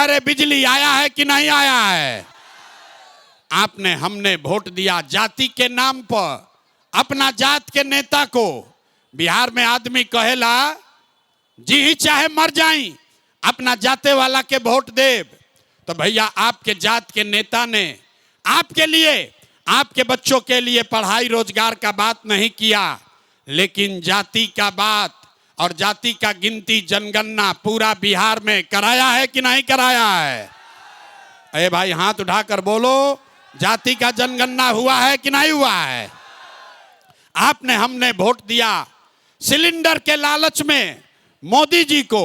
हमारे बिजली आया है कि नहीं आया है? आपने हमने वोट दिया जाति के नाम पर, अपना जात के नेता को। बिहार में आदमी कहेला जी ही चाहे मर जाई, अपना जाते वाला के वोट देव। तो भैया आपके जात के नेता ने आपके लिए, आपके बच्चों के लिए पढ़ाई रोजगार का बात नहीं किया, लेकिन जाति का बात और जाति का गिनती जनगणना पूरा बिहार में कराया है कि नहीं कराया है? अरे भाई हाथ उठाकर बोलो, जाति का जनगणना हुआ है कि नहीं हुआ है? आपने हमने वोट दिया सिलेंडर के लालच में मोदी जी को।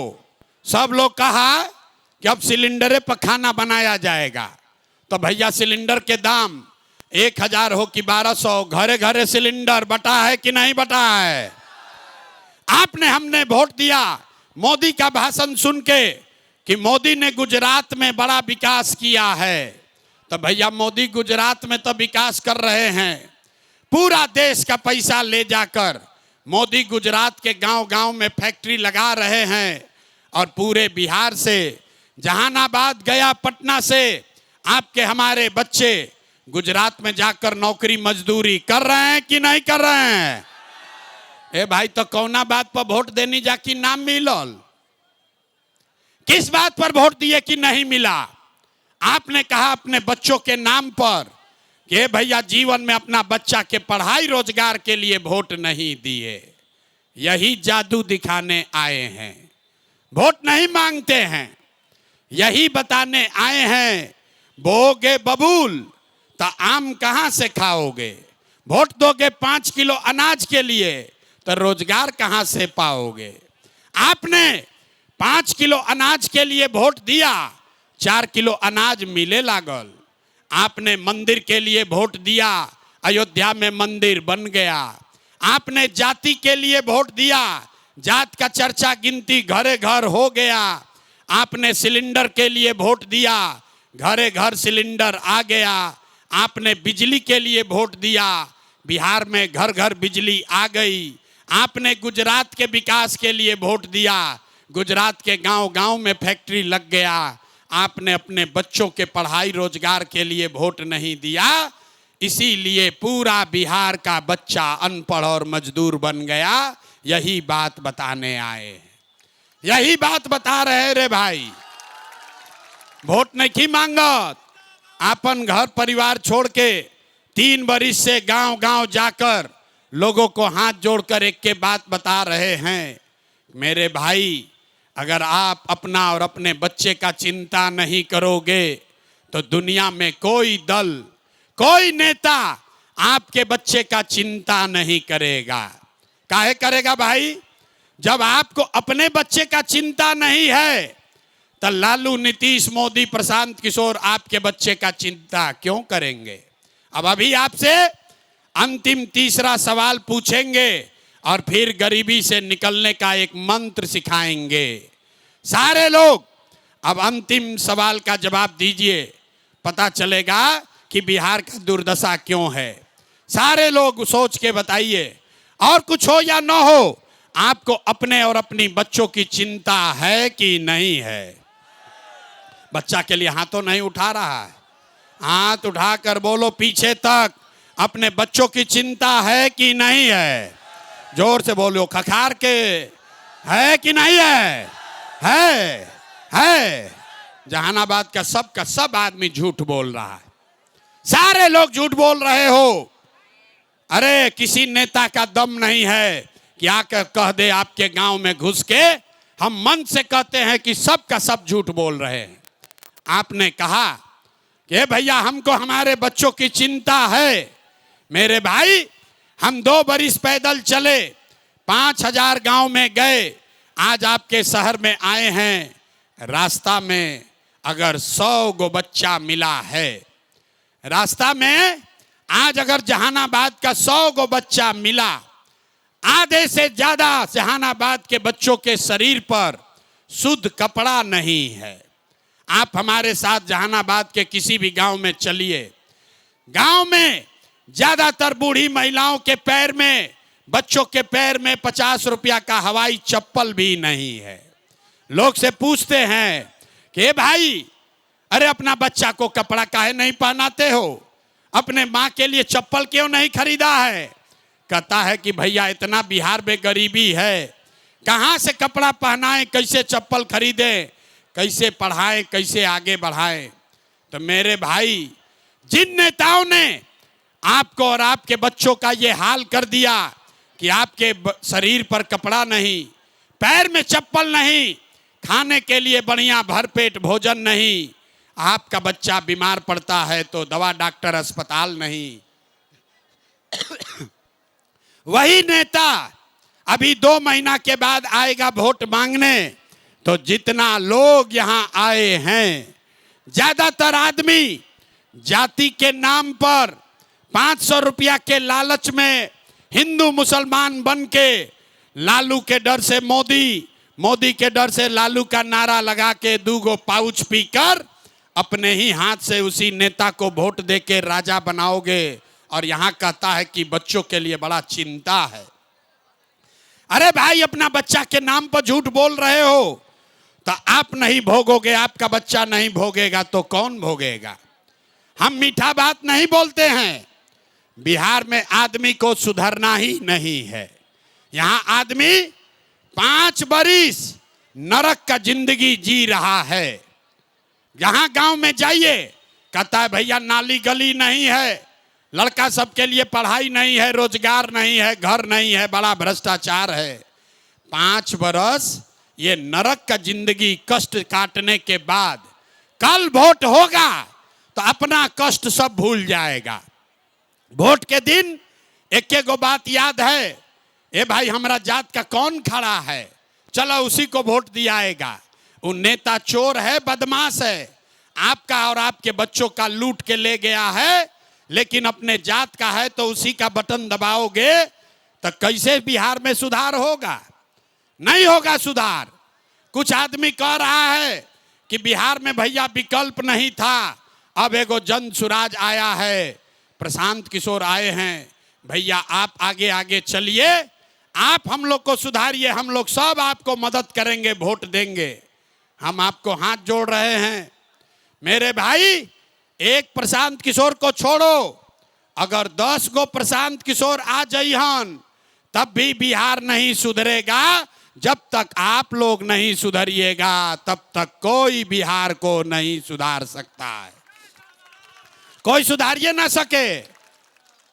सब लोग कहा कि अब सिलेंडर पर खाना बनाया जाएगा। तो भैया सिलेंडर के दाम 1000 हो कि 1200, घरे घरे सिलेंडर बटा है कि नहीं बटा है? आपने हमने वोट दिया मोदी का भाषण सुन के कि मोदी ने गुजरात में बड़ा विकास किया है। तो भैया मोदी गुजरात में तो विकास कर रहे हैं, पूरा देश का पैसा ले जाकर मोदी गुजरात के गांव-गांव में फैक्ट्री लगा रहे हैं और पूरे बिहार से, जहानाबाद, गया, पटना से आपके हमारे बच्चे गुजरात में जाकर नौकरी मजदूरी कर रहे हैं कि नहीं कर रहे हैं? ए भाई तो कौना बात पर वोट देनी जाकि नाम मिलल? किस बात पर वोट दिए कि नहीं मिला? आपने कहा अपने बच्चों के नाम पर कि भैया जीवन में अपना बच्चा के पढ़ाई रोजगार के लिए वोट नहीं दिए। यही जादू दिखाने आए हैं, वोट नहीं मांगते हैं, यही बताने आए हैं बोगे बबूल तो आम कहां से खाओगे, वोट दोगे 5 किलो अनाज के लिए तो रोजगार कहां से पाओगे। आपने 5 किलो अनाज के लिए वोट दिया, 4 किलो अनाज मिले लागल। आपने मंदिर के लिए वोट दिया, अयोध्या में मंदिर बन गया। आपने जाति के लिए वोट दिया, जात का चर्चा गिनती घरे घर हो गया। आपने सिलेंडर के लिए वोट दिया, घरे घर सिलेंडर आ गया। आपने बिजली के लिए वोट दिया, बिहार में घर घर बिजली आ गई। आपने गुजरात के विकास के लिए वोट दिया, गुजरात के गांव-गांव में फैक्ट्री लग गया। आपने अपने बच्चों के पढ़ाई रोजगार के लिए वोट नहीं दिया, इसीलिए पूरा बिहार का बच्चा अनपढ़ और मजदूर बन गया। यही बात बताने आए, यही बात बता रहे रे भाई। वोट नहीं मांगत, अपन घर परिवार छोड़ के 3 बरिस से गांव-गांव जाकर लोगों को हाथ जोड़कर एक के बात बता रहे हैं। मेरे भाई, अगर आप अपना और अपने बच्चे का चिंता नहीं करोगे तो दुनिया में कोई दल, कोई नेता आपके बच्चे का चिंता नहीं करेगा। काहे करेगा भाई? जब आपको अपने बच्चे का चिंता नहीं है तो लालू, नीतीश, मोदी, प्रशांत किशोर आपके बच्चे का चिंता क्यों करेंगे? अब अभी आपसे अंतिम तीसरा सवाल पूछेंगे और फिर गरीबी से निकलने का एक मंत्र सिखाएंगे। सारे लोग अब अंतिम सवाल का जवाब दीजिए, पता चलेगा कि बिहार का दुर्दशा क्यों है। सारे लोग सोच के बताइए, और कुछ हो या ना हो, आपको अपने और अपनी बच्चों की चिंता है कि नहीं है? बच्चा के लिए हाथ तो नहीं उठा रहा है, हाथ उठाकर बोलो पीछे तक, अपने बच्चों की चिंता है कि नहीं है? जोर से बोलो, खखार के, है कि नहीं है? है। जहानाबाद का सब आदमी झूठ बोल रहा है, सारे लोग झूठ बोल रहे हो। अरे किसी नेता का दम नहीं है कि आकर कह दे आपके गांव में घुस के, हम मन से कहते हैं कि सब का सब झूठ बोल रहे हैं। आपने कहा कि भैया हमको हमारे बच्चों की चिंता है। मेरे भाई, हम 2 बरिस पैदल चले, 5000 गांव में गए, आज आपके शहर में आए हैं। रास्ता में अगर 100 गो बच्चा मिला है, रास्ता में आज अगर जहानाबाद का 100 गो बच्चा मिला, आधे से ज्यादा जहानाबाद के बच्चों के शरीर पर शुद्ध कपड़ा नहीं है। आप हमारे साथ जहानाबाद के किसी भी गांव में चलिए, गांव में ज्यादातर बूढ़ी महिलाओं के पैर में, बच्चों के पैर में 50 रुपया का हवाई चप्पल भी नहीं है। लोग से पूछते हैं कि भाई अरे अपना बच्चा को कपड़ा काहे नहीं पहनाते हो, अपने माँ के लिए चप्पल क्यों नहीं खरीदा है। कहता है कि भैया इतना बिहार में गरीबी है, कहाँ से कपड़ा पहनाएं, कैसे चप्पल खरीदें, कैसे पढ़ाएं, कैसे आगे बढ़ाएं। तो मेरे भाई, जिन नेताओं ने आपको और आपके बच्चों का ये हाल कर दिया कि आपके शरीर पर कपड़ा नहीं, पैर में चप्पल नहीं, खाने के लिए बढ़िया भरपेट भोजन नहीं, आपका बच्चा बीमार पड़ता है तो दवा डॉक्टर अस्पताल नहीं, वही नेता अभी 2 महीना के बाद आएगा वोट मांगने। तो जितना लोग यहां आए हैं, ज्यादातर आदमी जाति के नाम पर 500 रुपया के लालच में हिंदू मुसलमान बन के लालू के डर से मोदी, मोदी के डर से लालू का नारा लगा के 2 पाउच पीकर अपने ही हाथ से उसी नेता को वोट देके राजा बनाओगे। और यहां कहता है कि बच्चों के लिए बड़ा चिंता है। अरे भाई, अपना बच्चा के नाम पर झूठ बोल रहे हो तो आप नहीं भोगोगे, आपका बच्चा नहीं भोगेगा तो कौन भोगेगा। हम मीठा बात नहीं बोलते हैं। बिहार में आदमी को सुधरना ही नहीं है। यहां आदमी 5 बरिस नरक का जिंदगी जी रहा है। जहां गांव में जाइए, कहता है भैया नाली गली नहीं है, लड़का सबके लिए पढ़ाई नहीं है, रोजगार नहीं है, घर नहीं है, बड़ा भ्रष्टाचार है। 5 बरस ये नरक का जिंदगी कष्ट काटने के बाद कल वोट होगा तो अपना कष्ट सब भूल जाएगा। वोट के दिन एक बात याद है, ए भाई हमारा जात का कौन खड़ा है, चलो उसी को वोट दियाएगा। वो नेता चोर है, बदमाश है, आपका और आपके बच्चों का लूट के ले गया है, लेकिन अपने जात का है तो उसी का बटन दबाओगे तो कैसे बिहार में सुधार होगा। नहीं होगा सुधार। कुछ आदमी कह रहा है कि बिहार में भैया विकल्प नहीं था, अब एगो जन सुराज आया है, प्रशांत किशोर आए हैं, भैया आप आगे आगे चलिए, आप हम लोग को सुधारिए, हम लोग सब आपको मदद करेंगे, वोट देंगे। हम आपको हाथ जोड़ रहे हैं। मेरे भाई, एक प्रशांत किशोर को छोड़ो, अगर 10 गो प्रशांत किशोर आ जाइहन तब भी बिहार नहीं सुधरेगा। जब तक आप लोग नहीं सुधरिएगा तब तक कोई बिहार को नहीं सुधार सकता है। कोई सुधारिए ना सके।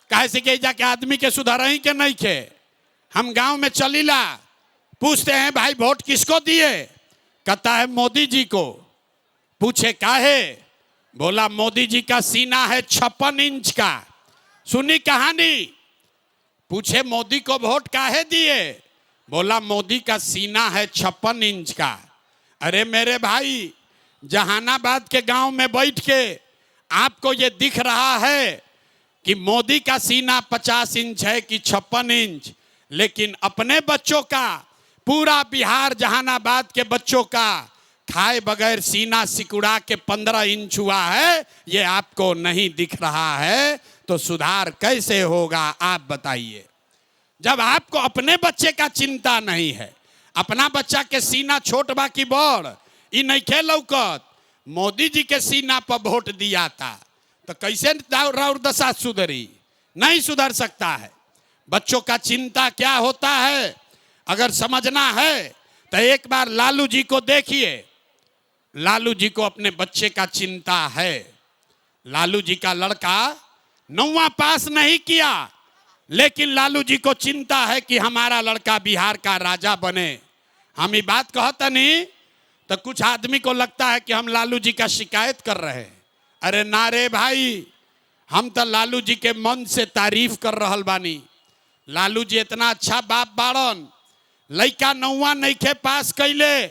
कैसे के जाके आदमी के सुधार ही के नहीं के। हम गांव में चलीला, पूछते हैं भाई वोट किसको दिए, कहता है मोदी जी को। पूछे काहे, बोला मोदी जी का सीना है 56 इंच का। सुनी कहानी। पूछे मोदी को वोट काहे दिए, बोला मोदी का सीना है 56 इंच का। अरे मेरे भाई, जहानाबाद के गांव में बैठ के आपको ये दिख रहा है कि मोदी का सीना 50 इंच है कि 56 इंच, लेकिन अपने बच्चों का, पूरा बिहार जहानाबाद के बच्चों का खाए बगैर सीना सिकुड़ा के 15 इंच हुआ है, ये आपको नहीं दिख रहा है। तो सुधार कैसे होगा आप बताइए। जब आपको अपने बच्चे का चिंता नहीं है, अपना बच्चा के सीना छोट बा की बड़ ई नहीं खे लौकत, मोदी जी के सीना पर वोट दिया था तो कैसे राउर दशा सुधरी। नहीं सुधर सकता है। बच्चों का चिंता क्या होता है अगर समझना है तो एक बार लालू जी को देखिए। लालू जी को अपने बच्चे का चिंता है। लालू जी का लड़का 9वां पास नहीं किया, लेकिन लालू जी को चिंता है कि हमारा लड़का बिहार का राजा बने। हम ये बात कहता नहीं तो कुछ आदमी को लगता है कि हम लालू जी का शिकायत कर रहे हैं। अरे नारे भाई, हम तो लालू जी के मन से तारीफ कर रहल बानी। लालू जी इतना अच्छा बाप बाड़न, लड़का 9वां नहीं खे पास कैले,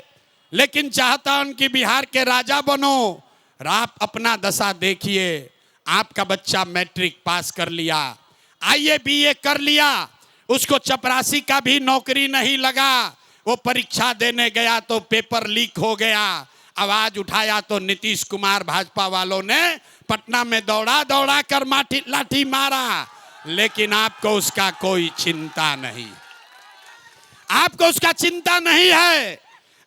लेकिन चाहता हूं कि बिहार के राजा बनो। आप अपना दशा देखिए, आपका बच्चा मैट्रिक पास कर लिया, IAS BA कर लिया, उसको चपरासी का भी नौकरी नहीं लगा। वो परीक्षा देने गया तो पेपर लीक हो गया, आवाज उठाया तो नीतीश कुमार भाजपा वालों ने पटना में दौड़ा दौड़ा कर लाठी मारा, लेकिन आपको उसका कोई चिंता नहीं। आपको उसका चिंता नहीं है।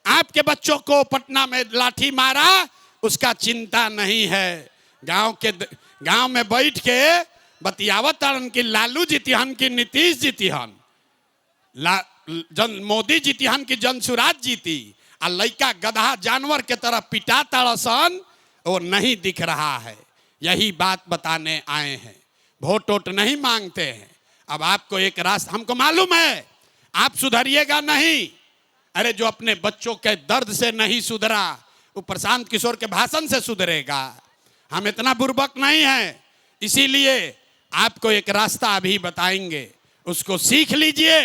आपके बच्चों को पटना में लाठी मारा, उसका चिंता नहीं है। गांव में बैठ के बतियावत कि लालू जीतिहन की नीतीश जीतिहन, मोदी जीतिहन की जनसुराज जीती, आ लड़का गधा जानवर के तरह पिटा तड़सन, वो नहीं दिख रहा है। यही बात बताने आए हैं। वोट वोट नहीं मांगते हैं। अब आपको एक रास्ता, हमको मालूम है आप सुधरिएगा नहीं। अरे जो अपने बच्चों के दर्द से नहीं सुधरा, वो प्रशांत किशोर के भाषण से सुधरेगा। हम इतना बुर्बक नहीं है, इसीलिए आपको एक रास्ता अभी बताएंगे, उसको सीख लीजिए,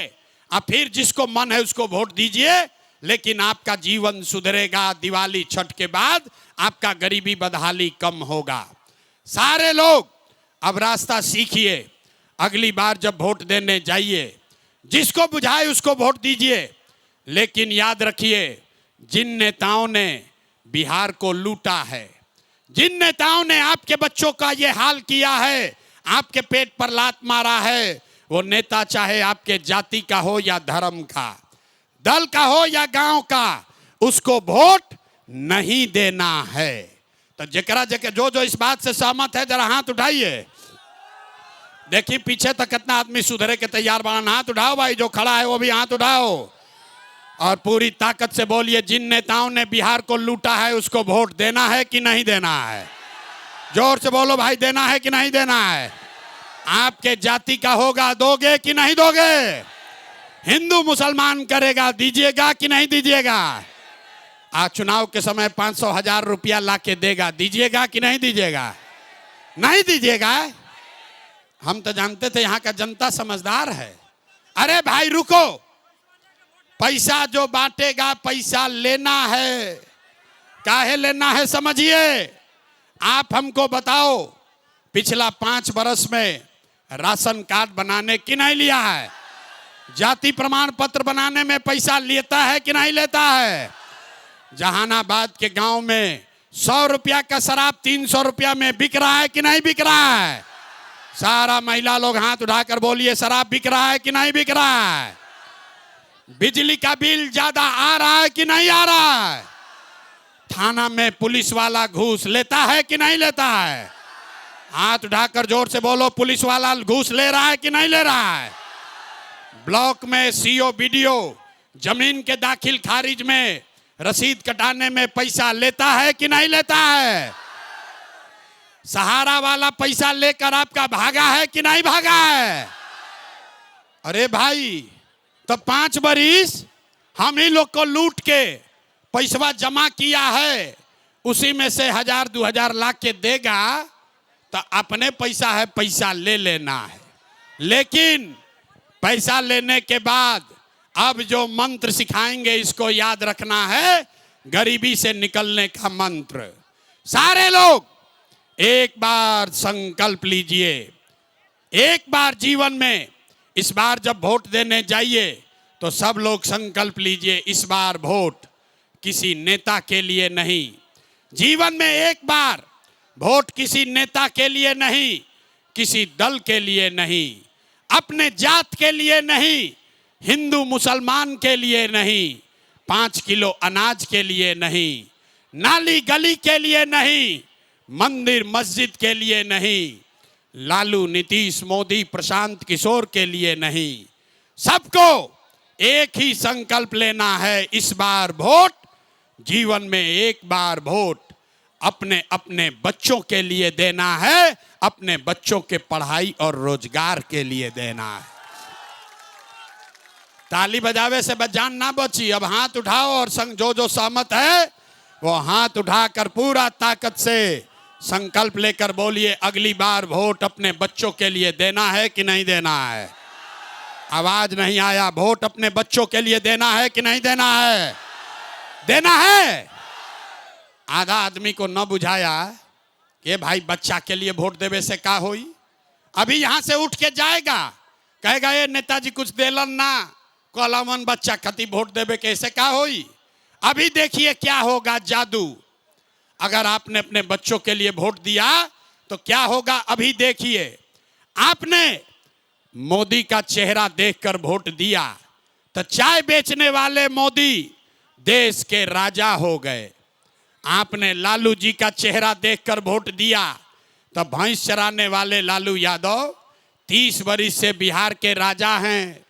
और फिर जिसको मन है उसको वोट दीजिए। लेकिन आपका जीवन सुधरेगा। दिवाली छठ के बाद आपका गरीबी बदहाली कम होगा। सारे लोग अब रास्ता सीखिए। अगली बार जब वोट देने जाइए, जिसको बुझाए उसको वोट दीजिए। लेकिन याद रखिए, जिन नेताओं ने बिहार को लूटा है, जिन नेताओं ने आपके बच्चों का ये हाल किया है, आपके पेट पर लात मारा है, वो नेता चाहे आपके जाति का हो या धर्म का, दल का हो या गांव का, उसको वोट नहीं देना है। तो जकरा जो जो इस बात से सहमत है जरा हाथ उठाइए। देखिए पीछे तक कितना आदमी सुधरे के तैयार बना, हाथ उठाओ भाई। जो खड़ा है वो भी हाथ उठाओ और पूरी ताकत से बोलिए, जिन नेताओं ने बिहार को लूटा है उसको वोट देना है कि नहीं देना है? जोर से बोलो भाई, देना है कि नहीं देना है? आपके जाति का होगा, दोगे कि नहीं दोगे? हिंदू मुसलमान करेगा, दीजिएगा कि नहीं दीजिएगा? आज चुनाव के समय 500,000 रुपया ला के देगा, दीजिएगा कि नहीं दीजिएगा? नहीं दीजिएगा। हम तो जानते थे यहाँ का जनता समझदार है। अरे भाई रुको, पैसा जो बांटेगा पैसा लेना है। काहे लेना है समझिए। आप हमको बताओ, पिछला 5 वर्ष में राशन कार्ड बनाने की नहीं लिया है? जाति प्रमाण पत्र बनाने में पैसा लेता है कि नहीं लेता है? जहानाबाद के गांव में 100 रुपया का शराब 300 रुपया में बिक रहा है कि नहीं बिक रहा है? सारा महिला लोग हाथ उठाकर बोलिए, शराब बिक रहा है कि नहीं बिक रहा है? बिजली का बिल ज्यादा आ रहा है कि नहीं आ रहा है? थाना में पुलिस वाला घूस लेता है कि नहीं लेता है? हाथ उठाकर जोर से बोलो, पुलिस वाला घूस ले रहा है कि नहीं ले रहा है? ब्लॉक में सीओ बीडीओ जमीन के दाखिल खारिज में रसीद कटाने में पैसा लेता है कि नहीं लेता है? सहारा वाला पैसा लेकर आपका भागा है कि नहीं भागा है? अरे भाई, तो 5 बरिस हम ही लोग को लूट के पैसा जमा किया है, उसी में से 1000-2000 लाख के देगा तो अपने पैसा है, पैसा ले लेना है। लेकिन पैसा लेने के बाद अब जो मंत्र सिखाएंगे इसको याद रखना है, गरीबी से निकलने का मंत्र। सारे लोग एक बार संकल्प लीजिए, एक बार जीवन में, इस बार जब वोट देने जाइए तो सब लोग संकल्प लीजिए, इस बार वोट किसी नेता के लिए नहीं। जीवन में एक बार वोट किसी नेता के लिए नहीं, किसी दल के लिए नहीं, अपने जात के लिए नहीं, हिंदू मुसलमान के लिए नहीं, 5 किलो अनाज के लिए नहीं, नाली गली के लिए नहीं, मंदिर मस्जिद के लिए नहीं, लालू नीतीश मोदी प्रशांत किशोर के लिए नहीं। सबको एक ही संकल्प लेना है, इस बार वोट, जीवन में एक बार वोट अपने अपने बच्चों के लिए देना है, अपने बच्चों के पढ़ाई और रोजगार के लिए देना है। ताली बजावे से जान ना बची। अब हाथ उठाओ और संग जो सहमत है वो हाथ उठाकर पूरा ताकत से संकल्प लेकर बोलिए, अगली बार वोट अपने बच्चों के लिए देना है कि नहीं देना है? आवाज नहीं आया। वोट अपने बच्चों के लिए देना है कि नहीं देना है? देना है। आधा आदमी को न बुझाया कि भाई बच्चा के लिए वोट देवे से का होई। अभी यहां से उठ के जाएगा, कहेगा ये नेताजी कुछ देलन ना, कलमन बच्चा खती वोट देवे कैसे का होई। अभी देखिए क्या होगा जादू। अगर आपने अपने बच्चों के लिए वोट दिया तो क्या होगा, अभी देखिए। आपने मोदी का चेहरा देखकर वोट दिया तो चाय बेचने वाले मोदी देश के राजा हो गए। आपने लालू जी का चेहरा देखकर वोट दिया तो भैंस चराने वाले लालू यादव 30 वर्ष से बिहार के राजा हैं।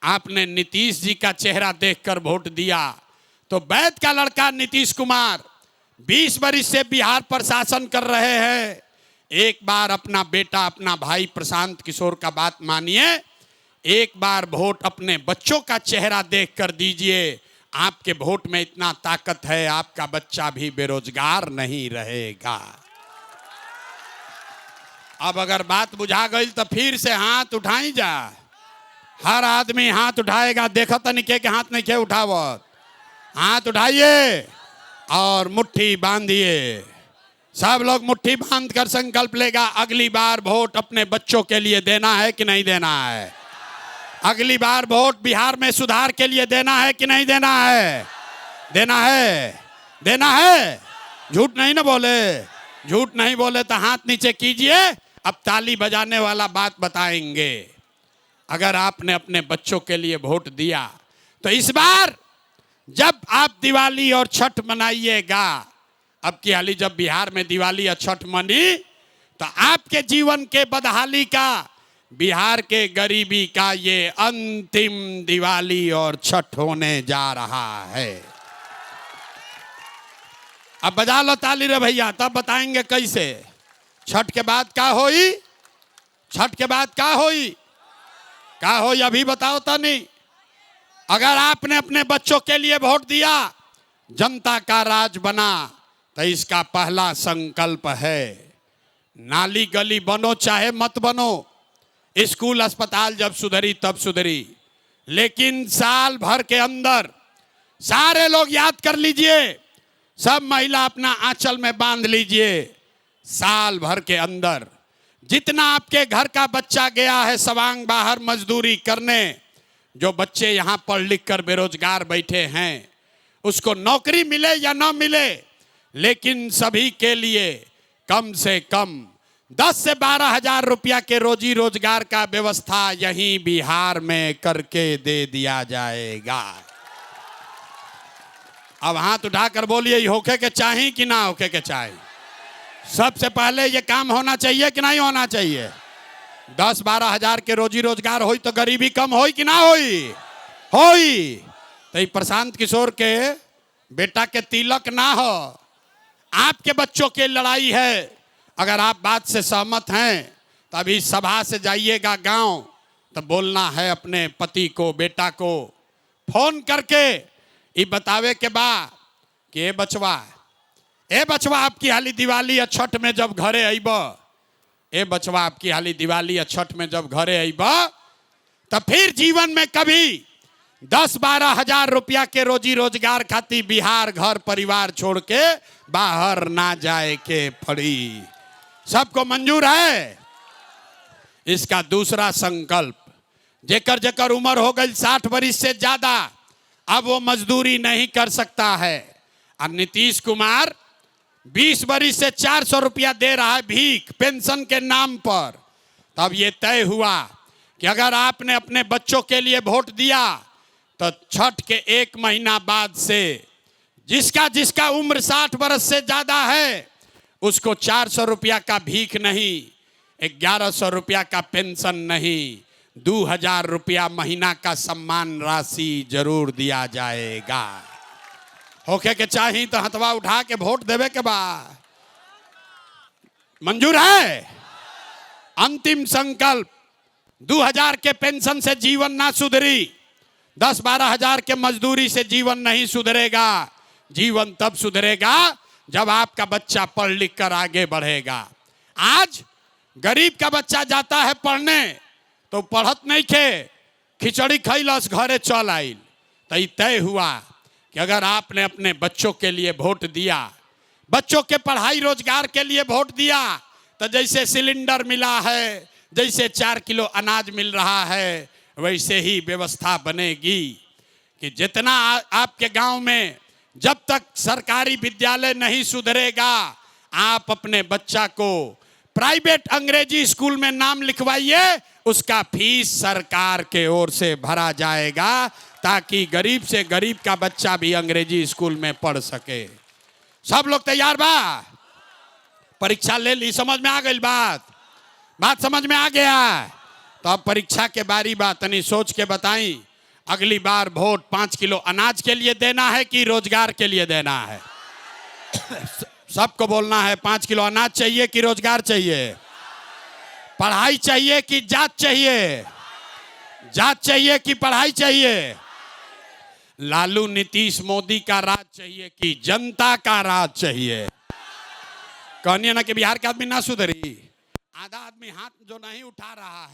आपने नीतीश जी का चेहरा देखकर वोट दिया तो वैद का लड़का नीतीश कुमार 20 वर्ष से बिहार पर शासन कर रहे हैं। एक बार अपना बेटा, अपना भाई प्रशांत किशोर का बात मानिए, एक बार वोट अपने बच्चों का चेहरा देखकर दीजिए। आपके वोट में इतना ताकत है, आपका बच्चा भी बेरोजगार नहीं रहेगा। अब अगर बात बुझा गई तो फिर से हाथ उठाई जा। हर आदमी हाथ उठाएगा। देखो तो नहीं के हाथ नहीं के उठावत। हाथ उठाइए और मुट्ठी बांधिए। सब लोग मुट्ठी बांध कर संकल्प लेगा, अगली बार वोट अपने बच्चों के लिए देना है कि नहीं देना है। अगली बार वोट बिहार में सुधार के लिए देना है कि नहीं देना है। देना है, देना है। झूठ नहीं ना बोले, झूठ नहीं बोले तो हाथ नीचे कीजिए। अब ताली बजाने वाला बात बताएंगे। अगर आपने अपने बच्चों के लिए वोट दिया तो इस बार जब आप दिवाली और छठ मनाइएगा, अब की हाली जब बिहार में दिवाली और छठ मनी तो आपके जीवन के बदहाली का, बिहार के गरीबी का ये अंतिम दिवाली और छठ होने जा रहा है। अब बजा लो ताली रे भैया, तब बताएंगे कैसे। छठ के बाद क्या होई, छठ के बाद क्या होई, क्या होई अभी बताओ तो नहीं। अगर आपने अपने बच्चों के लिए वोट दिया, जनता का राज बना, तो इसका पहला संकल्प है नाली गली बनो चाहे मत बनो, स्कूल अस्पताल जब सुधरी तब सुधरी, लेकिन साल भर के अंदर सारे लोग याद कर लीजिए, सब महिला अपना आंचल में बांध लीजिए, साल भर के अंदर जितना आपके घर का बच्चा गया है सवांग बाहर मजदूरी करने, जो बच्चे यहाँ पढ़ लिख कर बेरोजगार बैठे हैं, उसको नौकरी मिले या ना मिले, लेकिन सभी के लिए कम से कम 10 से 12 हजार रुपया के रोजी रोजगार का व्यवस्था यहीं बिहार में करके दे दिया जाएगा। अब हाथ उठाकर बोलिए, होके के चाहिए कि ना होके के चाहिए। सबसे पहले ये काम होना चाहिए कि नहीं होना चाहिए। 10-12 हजार के रोजी रोजगार होई तो गरीबी कम होई कि ना होई, होई। तो प्रशांत किशोर के बेटा के तिलक ना हो, आपके बच्चों की लड़ाई है। अगर आप बात से सहमत हैं तो अभी सभा से जाइएगा गांव, तो बोलना है अपने पति को, बेटा को फोन करके ये बतावे के बाद कि ए बचवा आपकी हाली दिवाली या छठ में जब घरे आइब, ए बचवा आपकी हाली दिवाली या छठ में जब घरे आइब, तो फिर जीवन में कभी 10-12 हजार रुपया के रोजी रोजगार खातिर बिहार घर परिवार छोड़ के बाहर ना जाए के पड़ी। सबको मंजूर है। इसका दूसरा संकल्प, जेकर जेकर उम्र हो गई 60 वर्ष से ज्यादा, अब वो मजदूरी नहीं कर सकता है। और नीतीश कुमार 20 वर्ष से 400 रुपया दे रहा है भीख पेंशन के नाम पर। तब ये तय हुआ कि अगर आपने अपने बच्चों के लिए वोट दिया तो छठ के 1 महीना बाद से जिसका जिसका उम्र 60 वर्ष से ज्यादा है उसको 400 रुपया का भीख नहीं, 1100 रुपया का पेंशन नहीं, 2000 रुपया महीना का सम्मान राशि जरूर दिया जाएगा। होके के चाहिए तो हथवा उठा के वोट देवे के बाद मंजूर है। अंतिम संकल्प, 2000 के पेंशन से जीवन ना सुधरी, 10-12 हजार के मजदूरी से जीवन नहीं सुधरेगा। जीवन तब सुधरेगा जब आपका बच्चा पढ़ लिख कर आगे बढ़ेगा। आज गरीब का बच्चा जाता है पढ़ने तो पढ़त नहीं खे, खिचड़ी खैलस घरे चल आइल। तो ये तय हुआ कि अगर आपने अपने बच्चों के लिए वोट दिया, बच्चों के पढ़ाई रोजगार के लिए वोट दिया, तो जैसे सिलेंडर मिला है, जैसे 4 किलो अनाज मिल रहा है, वैसे ही व्यवस्था बनेगी कि जितना आपके गांव में जब तक सरकारी विद्यालय नहीं सुधरेगा, आप अपने बच्चा को प्राइवेट अंग्रेजी स्कूल में नाम लिखवाइए, उसका फीस सरकार के ओर से भरा जाएगा ताकि गरीब से गरीब का बच्चा भी अंग्रेजी स्कूल में पढ़ सके। सब लोग तैयार बा? परीक्षा ले ली, समझ में आ गई बात समझ में आ गया? तो अब परीक्षा के बारी बात तनी सोच के बताई, अगली बार वोट 5 किलो अनाज के लिए देना है कि रोजगार के लिए देना है? सबको बोलना है 5 किलो अनाज चाहिए कि रोजगार चाहिए? पढ़ाई चाहिए कि जात चाहिए? जात चाहिए कि पढ़ाई चाहिए? लालू नीतीश मोदी का राज चाहिए कि जनता का राज चाहिए? कहनी ना कि बिहार के आदमी ना सुधरी, आधा आदमी हाथ जो नहीं उठा रहा है